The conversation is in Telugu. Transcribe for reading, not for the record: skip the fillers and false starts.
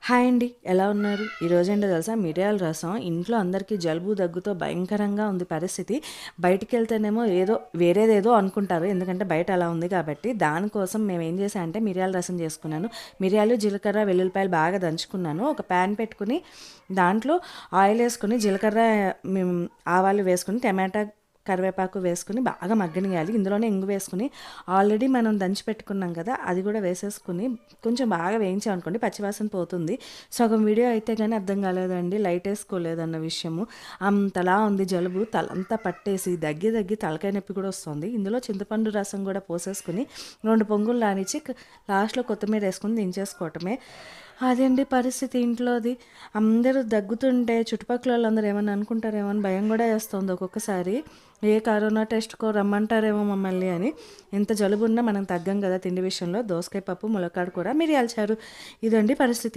హాయ్ అండి. ఎలా ఉన్నారు? ఈరోజేంటో తెలుసా మిరియాల రసం ఇంట్లో అందరికీ జలుబు, దగ్గుతో భయంకరంగా ఉంది పరిస్థితి. బయటికెళ్తేనేమో ఏదో వేరేదేదో అనుకుంటారు. ఎందుకంటే బయట అలా ఉంది కాబట్టి. దానికోసం మేమేం చేశా అంటే మిరియాల రసం చేసుకున్నాను. మిరియాలు, జీలకర్ర, వెల్లుల్లిపాయలు బాగా దంచుకున్నాను. ఒక ప్యాన్ పెట్టుకుని దాంట్లో ఆయిల్ ఏసుకొని, జీలకర్ర, మేము ఆవాలు వేసుకొని, టమాటా, కరివేపాకు వేసుకుని బాగా మగ్గనియాలి. ఇందులోనే ఇంగు వేసుకుని ఆల్రెడీ మనం దంచి పెట్టుకున్నాం కదా, అది కూడా వేసేసుకుని కొంచెం బాగా వేయించామనుకోండి పచ్చివాసన పోతుంది. సగం వీడియో అయితే కానీ అర్థం కాలేదండి, లైట్ వేసుకోలేదన్న విషయము. అంతలా ఉంది జలుబు, తలంతా పట్టేసి దగ్గి దగ్గి తలకాయ నొప్పి కూడా వస్తుంది. ఇందులో చింతపండు రసం కూడా పోసేసుకుని 2 పొంగులు రానిచ్చి లాస్ట్లో కొత్తిమీర వేసుకుని దించేసుకోవటమే. అదండి పరిస్థితి ఇంట్లోది. అందరూ దగ్గుతుంటే చుట్టుపక్కల వాళ్ళందరూ ఏమన్నా అనుకుంటారేమో అని భయం కూడా వేస్తుంది ఒక్కొక్కసారి. ఏ కరోనా టెస్ట్‌కో రమ్మంటారేమో మమ్మల్ని అని. ఎంత జలుబున్నా మనం తగ్గం కదా తిండి విషయంలో. దోసకాయ పప్పు, ములక్కాడ కూర, మిరియాల చారు. ఇదండి పరిస్థితి.